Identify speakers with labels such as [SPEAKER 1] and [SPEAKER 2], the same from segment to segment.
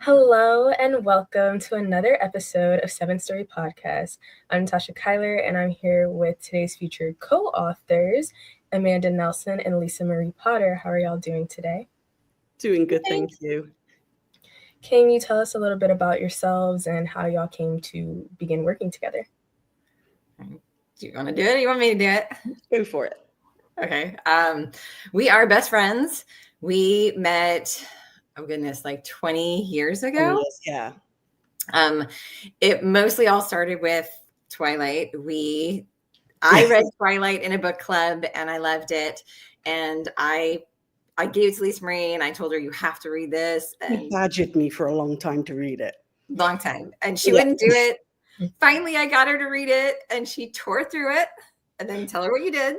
[SPEAKER 1] Hello and welcome to another episode of Seven Story Podcast. I'm Tasha Kyler and I'm here with today's featured co-authors, Amanda Nelson and Lisa Marie Potter. How are y'all doing today?
[SPEAKER 2] Doing good, thank you.
[SPEAKER 1] Can you tell us a little bit about yourselves and how y'all came to begin working together?
[SPEAKER 3] Do you want to do it? Or you want me to do it?
[SPEAKER 2] Go for it.
[SPEAKER 3] Okay. We are best friends. We met, oh goodness, like 20 years ago.
[SPEAKER 2] Oh, yes, yeah.
[SPEAKER 3] It mostly all started with Twilight. I read Twilight in a book club and I loved it. And I gave it to Lisa Marie and I told her, you have to read this. And
[SPEAKER 2] She badgered me for a long time to read it.
[SPEAKER 3] Long time. And she wouldn't do it. Finally, I got her to read it and she tore through it. And then tell her what you did.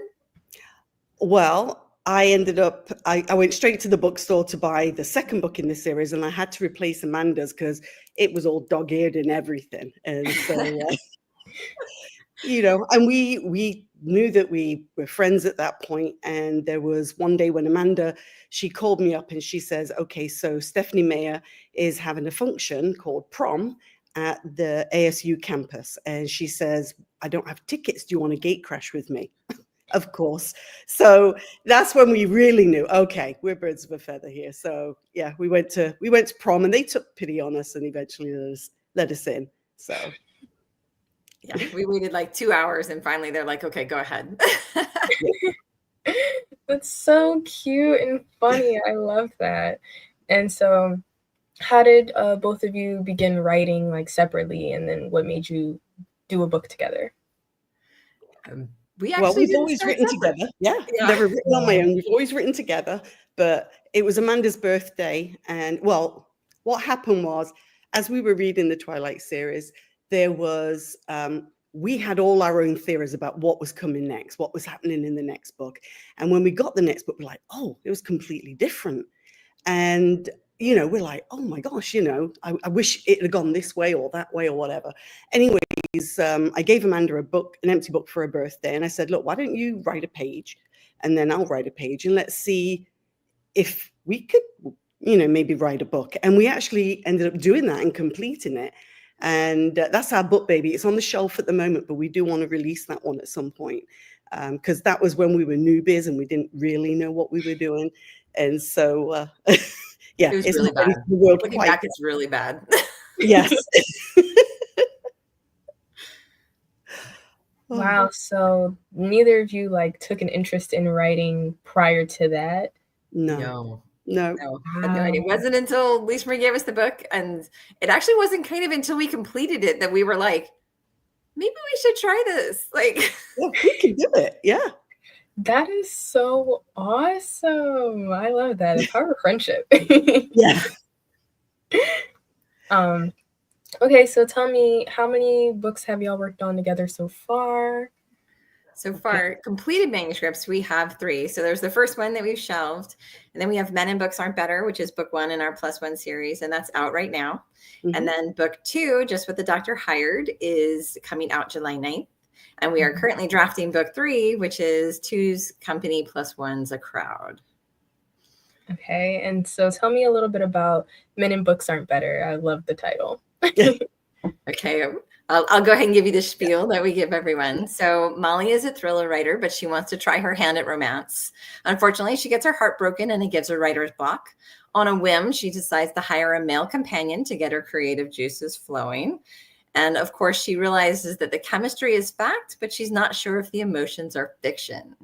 [SPEAKER 2] Well, I ended up, I went straight to the bookstore to buy the second book in the series, and I had to replace Amanda's because it was all dog-eared and everything. And so, and we knew that we were friends at that point. And there was one day when Amanda, she called me up and she says, okay, so Stephanie Meyer is having a function called Prom at the ASU campus. And she says, I don't have tickets. Do you want to gate crash with me? Of course. So that's when we really knew, okay, we're birds of a feather here. So yeah, we went to Prom and they took pity on us and eventually let us in. So
[SPEAKER 3] yeah, we waited like 2 hours and finally they're like, okay, go ahead.
[SPEAKER 1] That's so cute and funny. I love that. And so how did both of you begin writing like separately, and then what made you do a book together?
[SPEAKER 2] We've always written together. Yeah. Never written on my own. We've always written together, but it was Amanda's birthday. And well, what happened was, as we were reading the Twilight series, there was, we had all our own theories about what was coming next, what was happening in the next book. And when we got the next book, we're like, oh, it was completely different. And we're like, oh my gosh, I wish it had gone this way or that way or whatever. Anyways, I gave Amanda an empty book for her birthday. And I said, look, why don't you write a page and then I'll write a page and let's see if we could, maybe write a book. And we actually ended up doing that and completing it. And that's our book, baby. It's on the shelf at the moment, but we do want to release that one at some point because that was when we were newbies and we didn't really know what we were doing. And so, yeah,
[SPEAKER 3] it was really bad. Looking back, it's really bad.
[SPEAKER 2] Yes.
[SPEAKER 1] Wow. So neither of you took an interest in writing prior to that?
[SPEAKER 2] No.
[SPEAKER 3] Wow. It wasn't until Lisa Marie gave us the book, and it actually wasn't kind of until we completed it that we were like, maybe we should try this.
[SPEAKER 2] Yeah, we can do it. Yeah.
[SPEAKER 1] That is so awesome. I love that. The power of friendship.
[SPEAKER 2] Yeah.
[SPEAKER 1] Okay, so tell me, how many books have y'all worked on together so far?
[SPEAKER 3] So far, completed manuscripts, we have 3. So there's the first one that we've shelved. And then we have Men and Books Aren't Better, which is book 1 in our +1 series. And that's out right now. Mm-hmm. And then book 2, Just What the Doctor Hired, is coming out July 9th. And we are currently drafting book 3, which is Two's Company plus One's a Crowd.
[SPEAKER 1] Okay. And so tell me a little bit about Men and Books Aren't Better. I love the title.
[SPEAKER 3] Okay. I'll go ahead and give you the spiel that we give everyone. So Molly is a thriller writer, but she wants to try her hand at romance. Unfortunately, she gets her heart broken and it gives her writer's block. On a whim, she decides to hire a male companion to get her creative juices flowing. And of course, she realizes that the chemistry is fact, but she's not sure if the emotions are fiction.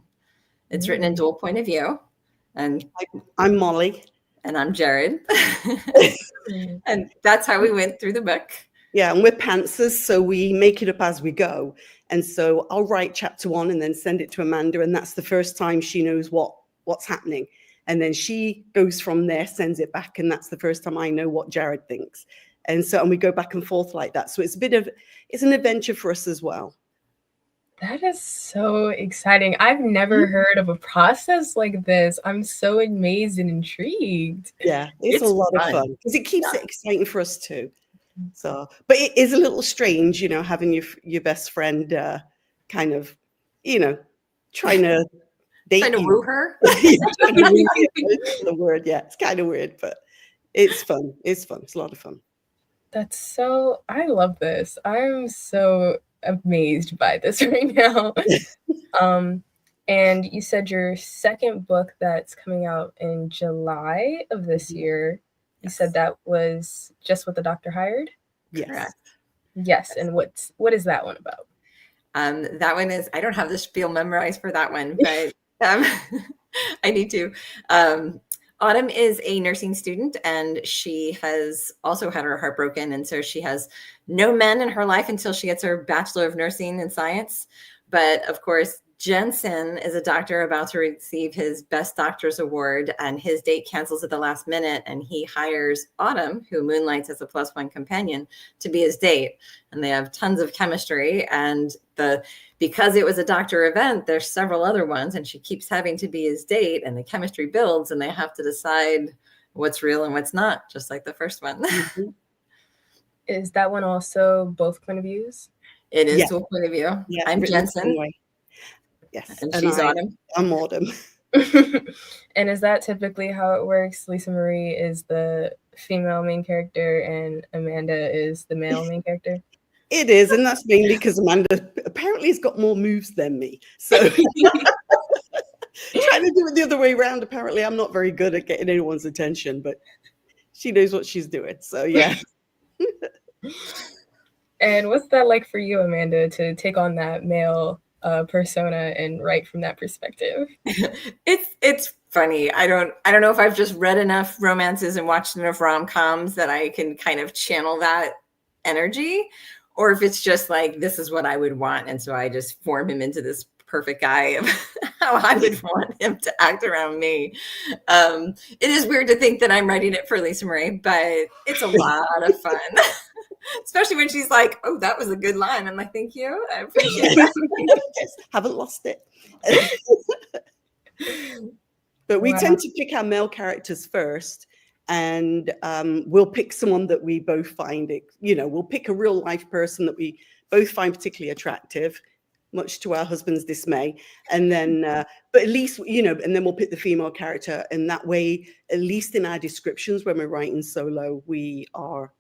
[SPEAKER 3] It's written in dual point of view. And
[SPEAKER 2] I'm Molly.
[SPEAKER 3] And I'm Jared. And that's how we went through the book.
[SPEAKER 2] Yeah, and we're pantsers, so we make it up as we go. And so I'll write chapter 1 and then send it to Amanda, and that's the first time she knows what's happening. And then she goes from there, sends it back, and that's the first time I know what Jared thinks. And we go back and forth like that. So it's an adventure for us as well.
[SPEAKER 1] That is so exciting. I've never heard of a process like this. I'm so amazed and intrigued.
[SPEAKER 2] Yeah, it's a lot of fun because it keeps it exciting for us too. So, but it is a little strange, having your best friend kind of, trying to date
[SPEAKER 3] trying to woo her.
[SPEAKER 2] The word, yeah, it's kind of weird, but It's fun. It's fun. It's a lot of fun.
[SPEAKER 1] I love this. I'm so amazed by this right now. And you said your second book that's coming out in July of this year, you said that was Just What the Doctor Hired?
[SPEAKER 2] Yes.
[SPEAKER 3] Correct.
[SPEAKER 1] Yes. And what is that one about?
[SPEAKER 3] That one is, I don't have the spiel memorized for that one, but I need to. Autumn is a nursing student, and she has also had her heart broken. And so she has no men in her life until she gets her Bachelor of Nursing in Science. But of course, Jensen is a doctor about to receive his Best Doctor's Award, and his date cancels at the last minute. And he hires Autumn, who moonlights as a +1 companion, to be his date. And they have tons of chemistry. And because it was a doctor event, there's several other ones, and she keeps having to be his date, and the chemistry builds, and they have to decide what's real and what's not, just like the first one.
[SPEAKER 1] Is that one also both point of views?
[SPEAKER 3] It is both point of view.
[SPEAKER 2] Yeah,
[SPEAKER 3] I'm Jensen.
[SPEAKER 2] Yes.
[SPEAKER 3] And she's Autumn.
[SPEAKER 2] I'm Autumn.
[SPEAKER 1] And is that typically how it works? Lisa Marie is the female main character and Amanda is the male main character?
[SPEAKER 2] It is, and that's mainly because Amanda apparently has got more moves than me. So trying to do it the other way around. Apparently, I'm not very good at getting anyone's attention, but she knows what she's doing. So yeah.
[SPEAKER 1] And what's that like for you, Amanda, to take on that male persona and write from that perspective?
[SPEAKER 3] It's funny. I don't know if I've just read enough romances and watched enough rom-coms that I can kind of channel that energy, or if it's just like, this is what I would want, and so I just form him into this perfect guy of how I would want him to act around me. It is weird to think that I'm writing it for Lisa Marie, but it's a lot of fun. Especially when she's like, oh, that was a good line. I'm like, thank you. I appreciate that.
[SPEAKER 2] Just haven't lost it. But we tend to pick our male characters first, and we'll pick someone that we both find we'll pick a real life person that we both find particularly attractive, much to our husband's dismay. And then, but at least, and then we'll pick the female character. And that way, at least in our descriptions, when we're writing solo, we are,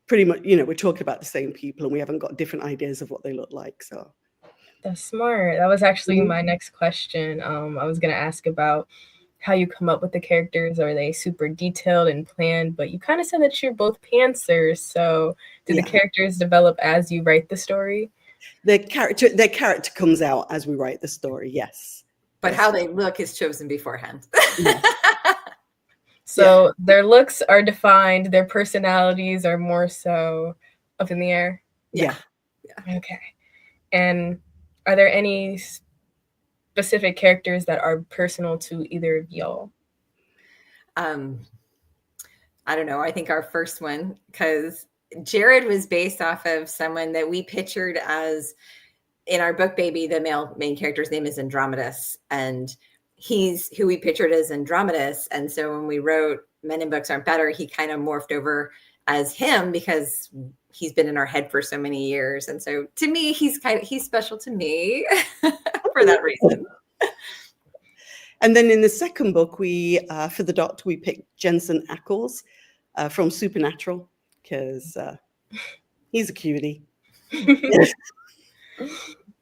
[SPEAKER 2] pretty much, we're talking about the same people and we haven't got different ideas of what they look like. So
[SPEAKER 1] that's smart. That was actually my next question. I was going to ask about how you come up with the characters. Are they super detailed and planned? But you kind of said that you're both pantsers. So do the characters develop as you write the story?
[SPEAKER 2] Their character comes out as we write the story, yes.
[SPEAKER 3] But how they look is chosen beforehand.
[SPEAKER 1] So their looks are defined, their personalities are more so up in the air?
[SPEAKER 2] Yeah.
[SPEAKER 1] Okay. And are there any specific characters that are personal to either of y'all?
[SPEAKER 3] I don't know. I think our first one, because Jared was based off of someone that we pictured as, in our book Baby, the male main character's name is Andromedus, and he's who we pictured as Andromedus. And so when we wrote Men in Books Aren't Better, he kind of morphed over as him because he's been in our head for so many years. And so to me, he's special to me for that reason.
[SPEAKER 2] And then in the second book, we for the Doctor, we picked Jensen Ackles from Supernatural, because he's a cutie.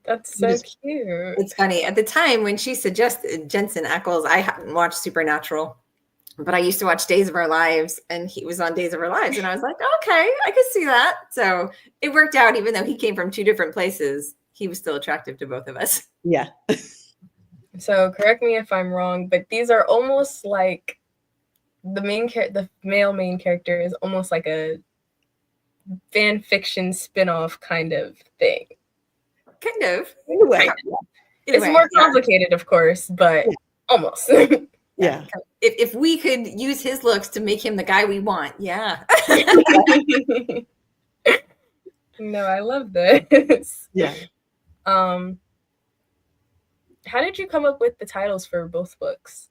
[SPEAKER 1] That's so cute.
[SPEAKER 3] It's funny. At the time when she suggested Jensen Ackles, I hadn't watched Supernatural, but I used to watch Days of Our Lives, and he was on Days of Our Lives. And I was like, okay, I could see that. So it worked out. Even though he came from two different places, he was still attractive to both of us.
[SPEAKER 2] Yeah.
[SPEAKER 1] So correct me if I'm wrong, but these are almost like the male main character is almost like a fan fiction spin-off kind of thing.
[SPEAKER 3] Kind of.
[SPEAKER 2] In a way.
[SPEAKER 1] It's more complicated, of course, but almost.
[SPEAKER 2] Yeah.
[SPEAKER 3] If we could use his looks to make him the guy we want, yeah.
[SPEAKER 1] No, I love this.
[SPEAKER 2] Yeah.
[SPEAKER 1] How did you come up with the titles for both books?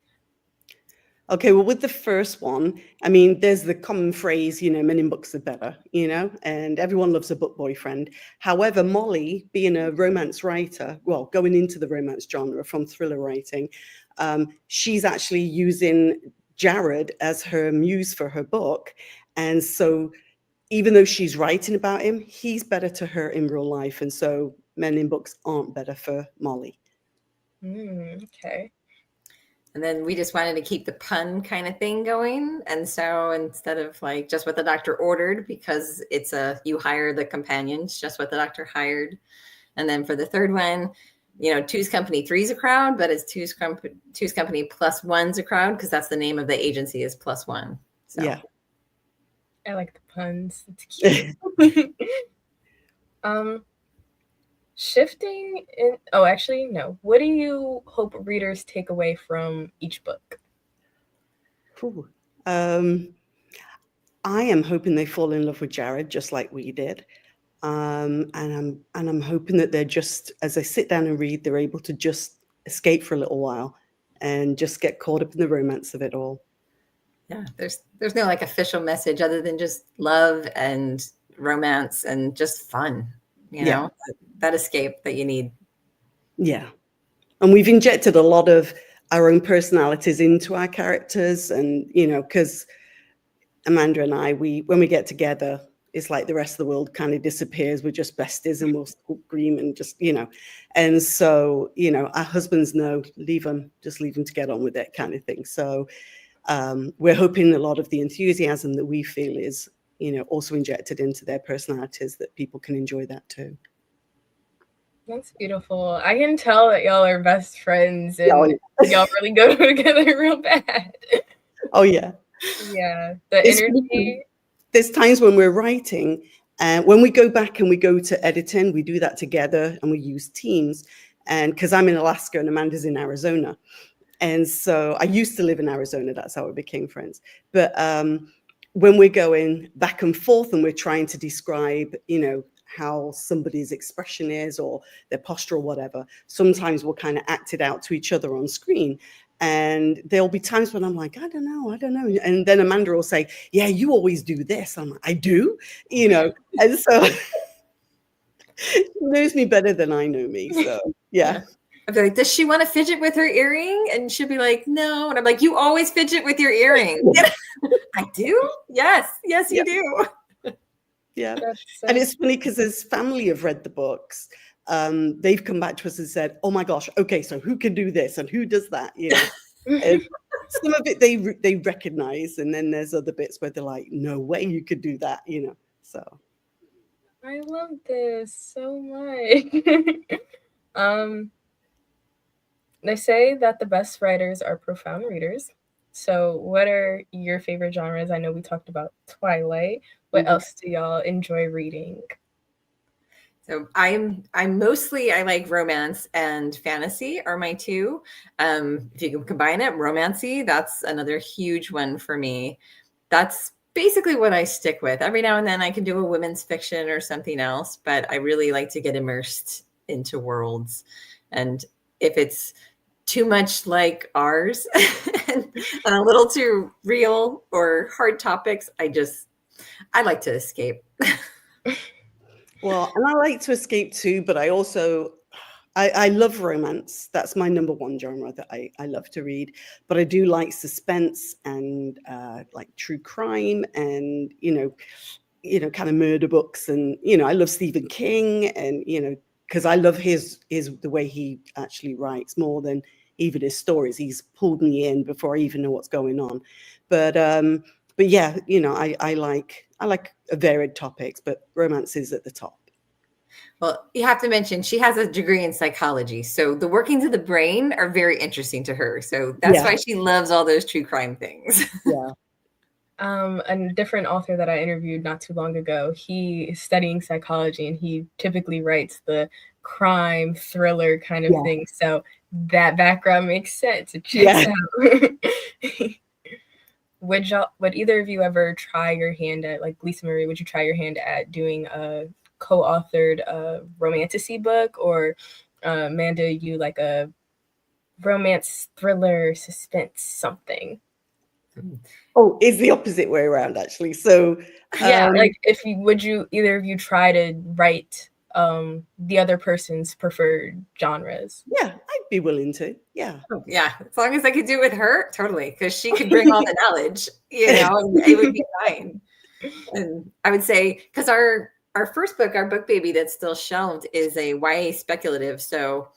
[SPEAKER 2] Okay, well, with the first one, I mean, there's the common phrase, men in books are better, and everyone loves a book boyfriend. However, Molly, being a romance writer, well, going into the romance genre from thriller writing, she's actually using Jared as her muse for her book. And so even though she's writing about him, he's better to her in real life. And so men in books aren't better for Molly.
[SPEAKER 1] Okay.
[SPEAKER 3] And then we just wanted to keep the pun kind of thing going. And so instead of like just what the doctor ordered, because it's you hire the companions, just what the doctor hired. And then for the third one, Two's Company, Three's a Crowd, but it's Two's Company plus One's a Crowd, because that's the name of the agency is Plus One. So.
[SPEAKER 2] Yeah.
[SPEAKER 1] I like the puns. It's cute. Shifting in. Oh, actually, no. What do you hope readers take away from each book?
[SPEAKER 2] I am hoping they fall in love with Jared just like we did. And I'm hoping that they're just, as they sit down and read, they're able to just escape for a little while and just get caught up in the romance of it all.
[SPEAKER 3] Yeah, there's no like official message other than just love and romance and just fun, that escape that you need.
[SPEAKER 2] Yeah. And we've injected a lot of our own personalities into our characters. And, because Amanda and I, when we get together, it's like the rest of the world kind of disappears. We're just besties and we'll scream and just, and so, our husbands know, just leave them to get on with it kind of thing. So we're hoping a lot of the enthusiasm that we feel is, also injected into their personalities, that people can enjoy that too.
[SPEAKER 1] That's beautiful. I can tell that y'all are best friends and y'all really go together real bad.
[SPEAKER 2] Oh, yeah.
[SPEAKER 1] Yeah. The energy.
[SPEAKER 2] There's times when we're writing, when we go back and we go to editing, we do that together and we use Teams. And because I'm in Alaska and Amanda's in Arizona. And so I used to live in Arizona. That's how we became friends. But when we're going back and forth and we're trying to describe, how somebody's expression is or their posture or whatever, sometimes we'll kind of act it out to each other on screen. And there'll be times when I'm like, I don't know. And then Amanda will say, yeah, you always do this. I'm like, I do, and so she knows me better than I know me. So, yeah.
[SPEAKER 3] I'd be like, does she want to fidget with her earring? And she'll be like, no. And I'm like, you always fidget with your earring. I do? Yes, you do.
[SPEAKER 2] Yeah. And it's funny because as family have read the books, they've come back to us and said, oh my gosh, okay, so who can do this and who does that? And some of it they recognize, and then there's other bits where they're like, no way you could do that, so.
[SPEAKER 1] I love this so much. They say that the best writers are profound readers. So what are your favorite genres? I know we talked about Twilight. What else do y'all enjoy reading?
[SPEAKER 3] So I like romance and fantasy are my two. If you can combine it, romancy, that's another huge one for me. That's basically what I stick with. Every now and then I can do a women's fiction or something else, but I really like to get immersed into worlds. And if it's too much like ours and a little too real or hard topics, I like to escape.
[SPEAKER 2] Well, and I like to escape too, but I also, I love romance. That's my number one genre that I love to read. But I do like suspense and like true crime and, kind of murder books. And, I love Stephen King and, because I love the way he actually writes more than even his stories. He's pulled me in before I even know what's going on. But yeah, I like varied topics, but romance is at the top.
[SPEAKER 3] Well, you have to mention she has a degree in psychology, so the workings of the brain are very interesting to her. So that's why she loves all those true crime things.
[SPEAKER 2] Yeah.
[SPEAKER 1] A different author that I interviewed not too long ago, he is studying psychology and he typically writes the crime thriller kind of thing. So that background makes sense. It checks out. Would either of you ever try your hand at, like Lisa Marie, would you try your hand at doing a co-authored romantasy book, or Amanda, you like a romance thriller suspense something?
[SPEAKER 2] Oh, it's the opposite way around actually. So
[SPEAKER 1] like would you either of you try to write the other person's preferred genres.
[SPEAKER 2] Yeah, I'd be willing to. Yeah.
[SPEAKER 3] Oh, yeah. As long as I could do it with her, totally. Because she could bring all the knowledge, and it would be fine. And I would say, because our first book, our book baby that's still shelved, is a YA speculative. So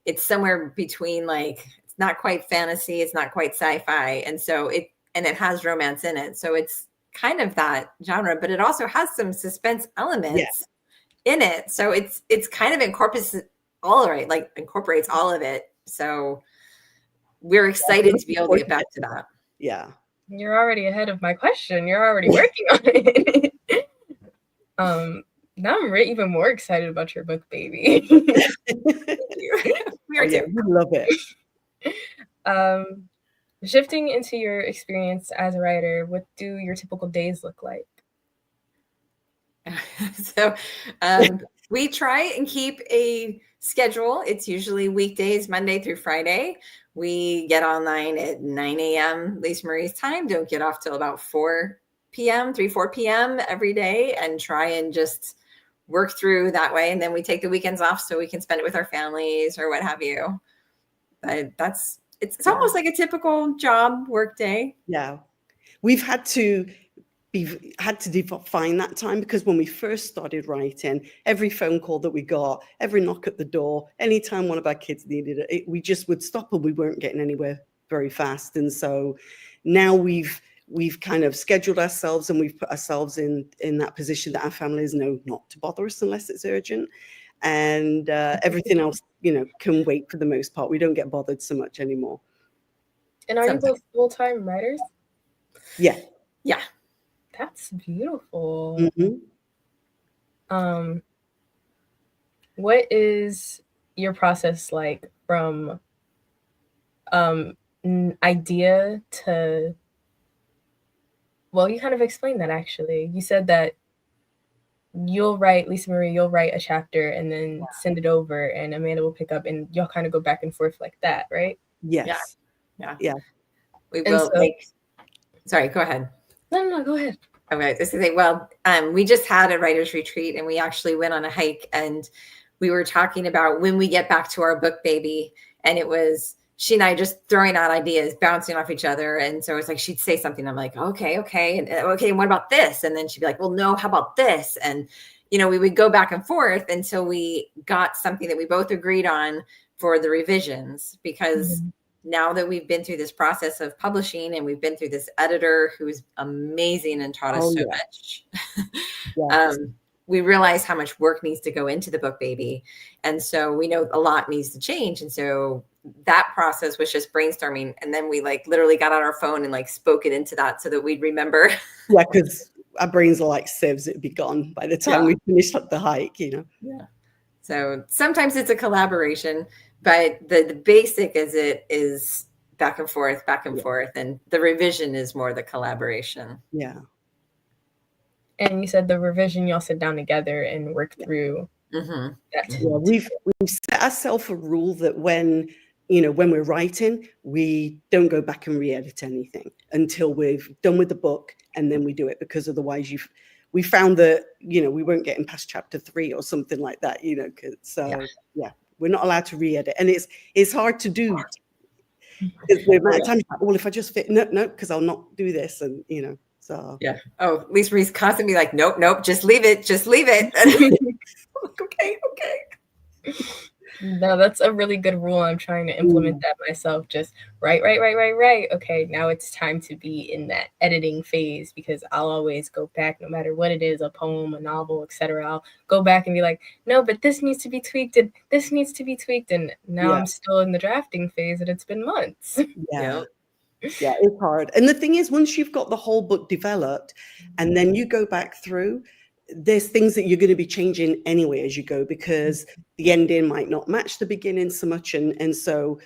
[SPEAKER 3] it's somewhere between, like, it's not quite fantasy, it's not quite sci-fi. And so it has romance in it. So it's kind of that genre, but it also has some suspense elements in it. So it's kind of incorporates all of it. So we're excited to be able to get back to that.
[SPEAKER 2] Yeah.
[SPEAKER 1] You're already ahead of my question. You're already working on it. Now I'm even more excited about your book baby.
[SPEAKER 3] We are too.
[SPEAKER 2] We love it.
[SPEAKER 1] Shifting into your experience as a writer, what do your typical days look like?
[SPEAKER 3] So we try and keep a schedule. It's usually weekdays, Monday through Friday. We get online at 9 a.m. Lisa Marie's time. Don't get off till about 4 p.m., 4 p.m. every day, and try and just work through that way. And then we take the weekends off so we can spend it with our families or what have you. But it's almost like a typical job work day.
[SPEAKER 2] Yeah. We've had to define that time, because when we first started writing, every phone call that we got, every knock at the door, anytime one of our kids needed it, we just would stop, and we weren't getting anywhere very fast. And so now we've kind of scheduled ourselves, and we've put ourselves in that position that our families know not to bother us unless it's urgent. And everything else, can wait for the most part. We don't get bothered so much anymore.
[SPEAKER 1] And are you both full-time writers?
[SPEAKER 2] Yeah.
[SPEAKER 3] Yeah.
[SPEAKER 1] That's beautiful.
[SPEAKER 2] Mm-hmm.
[SPEAKER 1] What is your process like from idea to, well, you kind of explained that actually. You said that Lisa Marie, you'll write a chapter and then send it over, and Amanda will pick up, and you'll kind of go back and forth like that, right?
[SPEAKER 2] Yes. Yeah.
[SPEAKER 3] We will sorry, go ahead.
[SPEAKER 1] No, go ahead.
[SPEAKER 3] Okay, this is we just had a writer's retreat, and we actually went on a hike, and we were talking about when we get back to our book baby, and it was she and I just throwing out ideas, bouncing off each other. And so it's like, she'd say something. I'm like, okay. And what about this? And then she'd be like, well, no, how about this? And, we would go back and forth until we got something that we both agreed on for the revisions, because now that we've been through this process of publishing, and we've been through this editor who's amazing and taught us so much, we realize how much work needs to go into the book baby. And so we know a lot needs to change. And so that process was just brainstorming. And then we literally got on our phone and spoke it into that so that we'd remember.
[SPEAKER 2] Yeah, because our brains are like sieves. It'd be gone by the time we finished up the hike, Yeah.
[SPEAKER 3] So sometimes it's a collaboration, but the basic is back and forth. And the revision is more the collaboration.
[SPEAKER 2] Yeah.
[SPEAKER 1] And you said the revision, y'all sit down together and work through that.
[SPEAKER 2] Yeah, we've set ourselves a rule that when we're writing, we don't go back and re-edit anything until we've done with the book, and then we do it, because otherwise we found that, we weren't getting past chapter 3 or something like that, we're not allowed to re-edit. And it's hard to do. The amount of time, well, if I just fit, no, because I'll not do this. And, so.
[SPEAKER 3] Yeah. Oh, Lisa Marie's constantly like, nope, just leave it. Okay.
[SPEAKER 1] No, that's a really good rule. I'm trying to implement that myself. Just right. Okay, now it's time to be in that editing phase, because I'll always go back, no matter what it is, a poem, a novel, etc. I'll go back and be like, no, but this needs to be tweaked, and this needs to be tweaked. And now I'm still in the drafting phase, and it's been months.
[SPEAKER 2] Yeah. Yeah, it's hard. And the thing is, once you've got the whole book developed, and then you go back through, there's things that you're going to be changing anyway as you go, because the ending might not match the beginning so much. And so,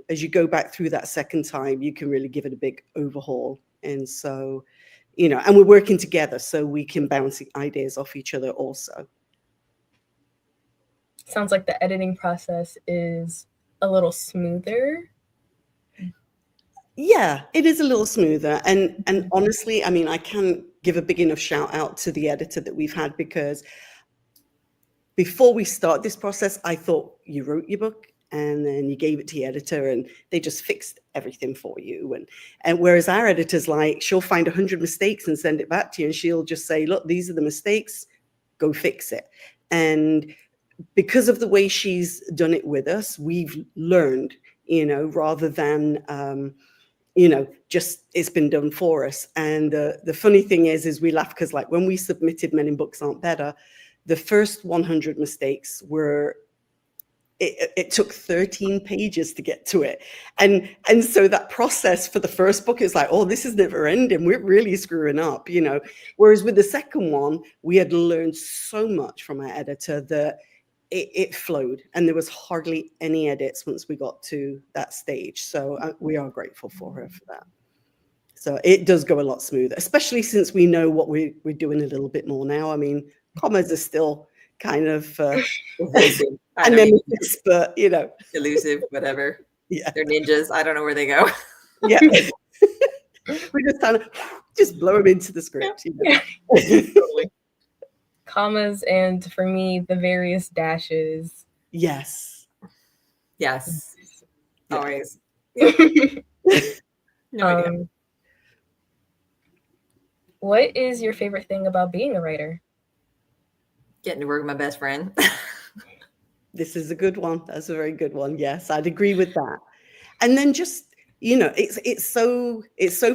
[SPEAKER 2] as you go back through that second time, you can really give it a big overhaul. And so, and we're working together so we can bounce ideas off each other also.
[SPEAKER 1] Sounds like the editing process is a little smoother.
[SPEAKER 2] Yeah, it is a little smoother. And honestly, I mean, I can't give a big enough shout out to the editor that we've had, because before we start this process, I thought you wrote your book and then you gave it to your editor and they just fixed everything for you. And whereas our editor's like, she'll find 100 mistakes and send it back to you. And she'll just say, look, these are the mistakes, go fix it. And because of the way she's done it with us, we've learned, rather than, just it's been done for us. And the funny thing is we laugh because like when we submitted Men in Books Aren't Better, the first 100 mistakes were, it took 13 pages to get to it. And so that process for the first book is like, oh, this is never ending. We're really screwing up, Whereas with the second one, we had learned so much from our editor that it flowed and there was hardly any edits once we got to that stage. So we are grateful for her for that. So it does go a lot smoother, especially since we know what we're doing a little bit more now. I mean, commas are still kind of and then but
[SPEAKER 3] elusive, whatever.
[SPEAKER 2] Yeah,
[SPEAKER 3] they're ninjas. I don't know where they go.
[SPEAKER 2] Yeah. We just kind of just blow them into the script.
[SPEAKER 1] Yeah. Totally. Commas and for me the various dashes.
[SPEAKER 2] Yes.
[SPEAKER 3] Always.
[SPEAKER 1] What is your favorite thing about being a writer?
[SPEAKER 3] Getting to work with my best friend.
[SPEAKER 2] This is a good one. That's a very good one. Yes, I'd agree with that. And then just, it's so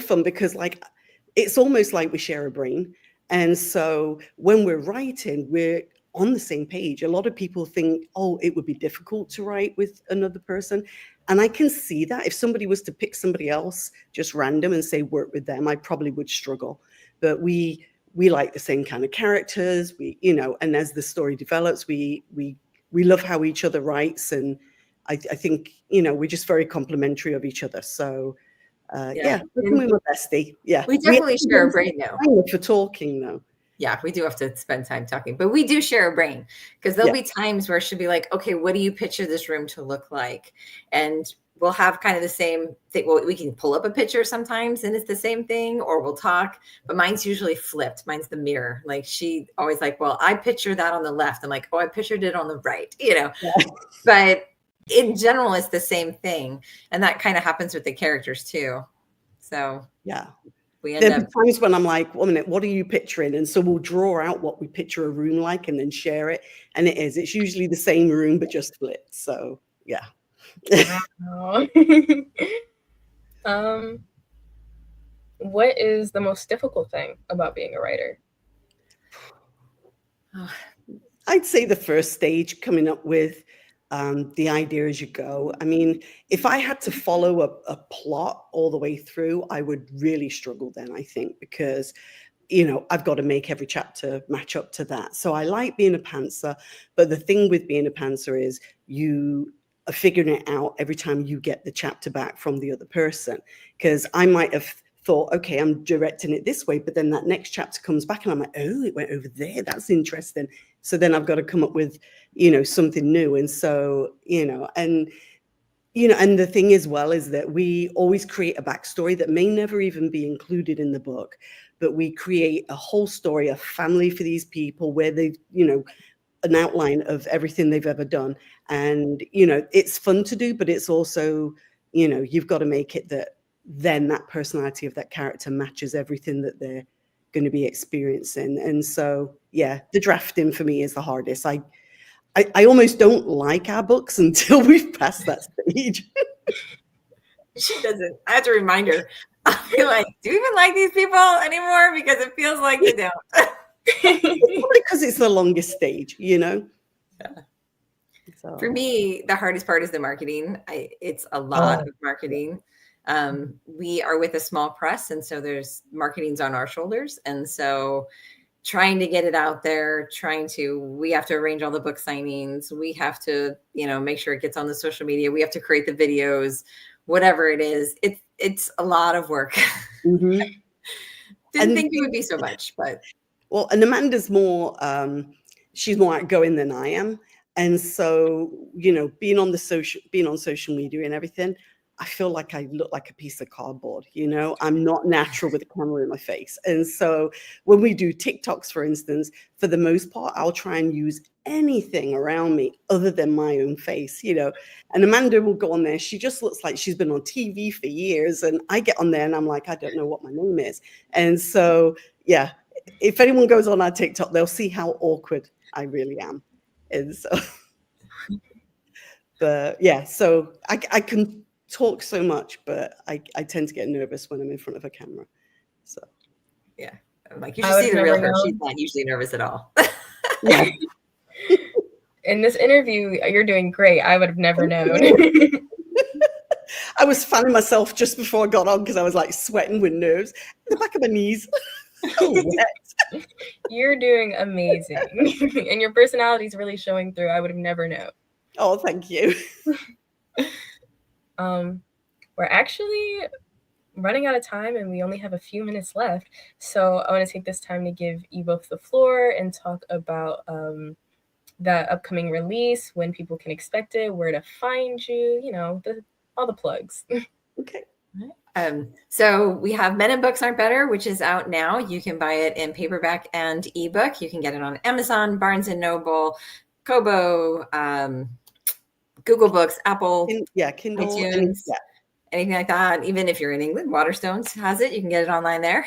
[SPEAKER 2] fun because like, it's almost like we share a brain. And so when we're writing, we're on the same page. A lot of people think, oh, it would be difficult to write with another person. And I can see that if somebody was to pick somebody else just random and say work with them, I probably would struggle. But we like the same kind of characters, and as the story develops, we love how each other writes. And I think, we're just very complimentary of each other. So we're my bestie. Yeah.
[SPEAKER 3] We definitely share a brain though.
[SPEAKER 2] For talking though.
[SPEAKER 3] Yeah, we do have to spend time talking, but we do share a brain because there'll be times where she'll be like, okay, what do you picture this room to look like? And we'll have kind of the same thing. Well, we can pull up a picture sometimes and it's the same thing, or we'll talk, but mine's usually flipped. Mine's the mirror. Like she always like, well, I picture that on the left. I'm like, oh, I pictured it on the right, but in general, it's the same thing. And that kind of happens with the characters too. So
[SPEAKER 2] yeah.
[SPEAKER 3] There
[SPEAKER 2] are times when I'm like, 1 minute, what are you picturing? And so we'll draw out what we picture a room like and then share it. And it's usually the same room, but just split. So yeah.
[SPEAKER 1] What is the most difficult thing about being a writer?
[SPEAKER 2] I'd say the first stage, coming up with the idea as you go. I mean, if I had to follow a plot all the way through, I would really struggle then, I think, because, I've got to make every chapter match up to that. So I like being a pantser, but the thing with being a pantser is you are figuring it out every time you get the chapter back from the other person, because I might have thought, okay, I'm directing it this way, but then that next chapter comes back and I'm like, oh, it went over there. That's interesting. So then I've got to come up with, something new. And so, and the thing as well is that we always create a backstory that may never even be included in the book, but we create a whole story, a family for these people where they've, an outline of everything they've ever done. And, it's fun to do, but it's also, you've got to make it that then that personality of that character matches everything that they're going to be experiencing. And so, yeah, the drafting for me is the hardest. I almost don't like our books until we've passed that stage.
[SPEAKER 3] She doesn't. I have to remind her. I'll be like, do you even like these people anymore? Because it feels like you don't.
[SPEAKER 2] It's probably because it's the longest stage,
[SPEAKER 3] Yeah. So. For me, the hardest part is the marketing. It's a lot of marketing. We are with a small press, and so there's marketing's on our shoulders. And so trying to get it out there, we have to arrange all the book signings. We have to, make sure it gets on the social media. We have to create the videos, whatever it is. It's a lot of work.
[SPEAKER 2] Mm-hmm.
[SPEAKER 3] Didn't think it would be so much, but.
[SPEAKER 2] Well, and Amanda's more, she's more outgoing than I am. And so, being on social media and everything, I feel like I look like a piece of cardboard, I'm not natural with a camera in my face. And so when we do TikToks, for instance, for the most part, I'll try and use anything around me other than my own face, you know. And Amanda will go on there. She just looks like she's been on TV for years. And I get on there and I'm like, I don't know what my name is. And so, yeah, if anyone goes on our TikTok, they'll see how awkward I really am. And so, but yeah, so I can talk so much, but I tend to get nervous when I'm in front of a camera. So,
[SPEAKER 3] yeah, like you should see the real her. She's not usually nervous at all.
[SPEAKER 2] Yeah.
[SPEAKER 1] In this interview, you're doing great. I would have never known.
[SPEAKER 2] I was fanning myself just before I got on because I was like sweating with nerves. The back of my knees.
[SPEAKER 1] You're doing amazing. And your personality is really showing through. I would have never known.
[SPEAKER 2] Oh, thank you.
[SPEAKER 1] We're actually running out of time and we only have a few minutes left. So I want to take this time to give you both the floor and talk about the upcoming release, when people can expect it, where to find you, you know, all the plugs.
[SPEAKER 2] Okay.
[SPEAKER 3] So we have Men and Books Aren't Better, which is out now. You can buy it in paperback and ebook. You can get it on Amazon, Barnes & Noble, Kobo, Google Books, Apple,
[SPEAKER 2] Kindle,
[SPEAKER 3] iTunes, anything like that. Even if you're in England, Waterstones has it. You can get it online there.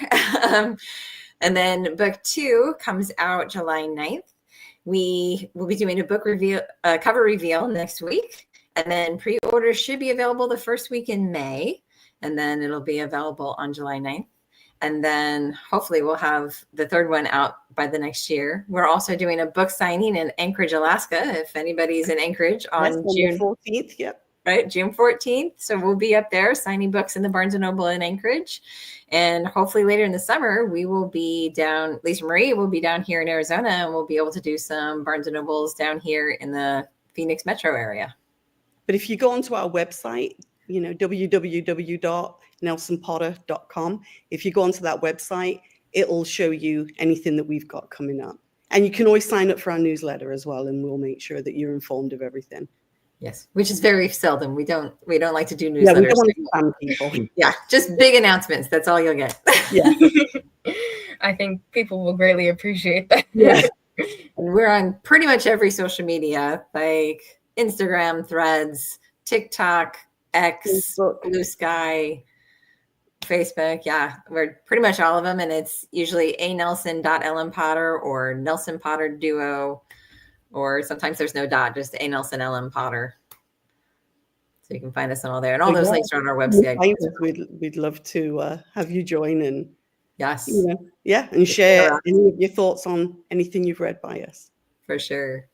[SPEAKER 3] And then book 2 comes out July 9th. We will be doing a book reveal, cover reveal next week. And then pre-orders should be available the first week in May. And then it'll be available on July 9th. And then hopefully we'll have the third one out by the next year. We're also doing a book signing in Anchorage, Alaska, if anybody's in Anchorage on June
[SPEAKER 2] 14th. Yep.
[SPEAKER 3] Right, June 14th. So we'll be up there signing books in the Barnes & Noble in Anchorage. And hopefully later in the summer, we will be down, Lisa Marie will be down here in Arizona, and we'll be able to do some Barnes & Nobles down here in the Phoenix metro area.
[SPEAKER 2] But if you go onto our website, you know, www.nelsonpotter.com, if you go onto that website, it'll show you anything that we've got coming up. And you can always sign up for our newsletter as well, and we'll make sure that you're informed of everything.
[SPEAKER 3] Yes, which is very seldom. We don't like to do newsletters. Yeah, we don't
[SPEAKER 2] want to spam people.
[SPEAKER 3] Yeah, just big announcements. That's all you'll get.
[SPEAKER 2] Yeah.
[SPEAKER 1] I think people will greatly appreciate that.
[SPEAKER 2] Yeah.
[SPEAKER 3] We're on pretty much every social media, like Instagram, Threads, TikTok, X, Facebook. Blusky, Facebook. Yeah, we're pretty much all of them. And it's usually anelson.lmpotter or Nelson Potter Duo. Or sometimes there's no dot, just A. Nelson L.M. Potter. So you can find us on all there. And all those links are on our website.
[SPEAKER 2] We'd love to have you join and
[SPEAKER 3] yes,
[SPEAKER 2] and share any of your thoughts on anything you've read by us.
[SPEAKER 3] For sure.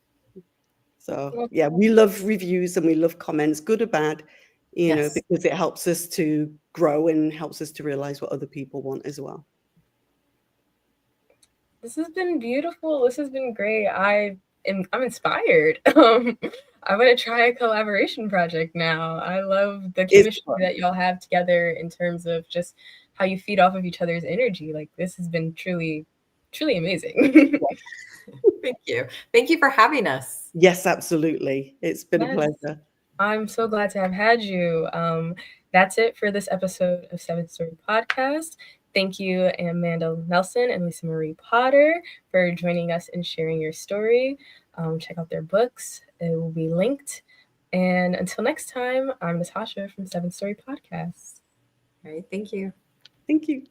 [SPEAKER 2] So yeah, we love reviews and we love comments, good or bad, you know, because it helps us to grow and helps us to realize what other people want as well.
[SPEAKER 1] This has been beautiful. This has been great. I'm inspired. I want to try a collaboration project now. I love the chemistry that y'all have together in terms of just how you feed off of each other's energy. Like, this has been truly, truly amazing.
[SPEAKER 3] Thank you. Thank you for having us.
[SPEAKER 2] Yes, absolutely. It's been a pleasure.
[SPEAKER 1] I'm so glad to have had you. That's it for this episode of 7 Story Podcast. Thank you, Amanda Nelson and Lisa Marie Potter, for joining us and sharing your story. Check out their books. It will be linked. And until next time, I'm Natasha from 7 Story Podcast.
[SPEAKER 3] All right. Thank you.
[SPEAKER 2] Thank you.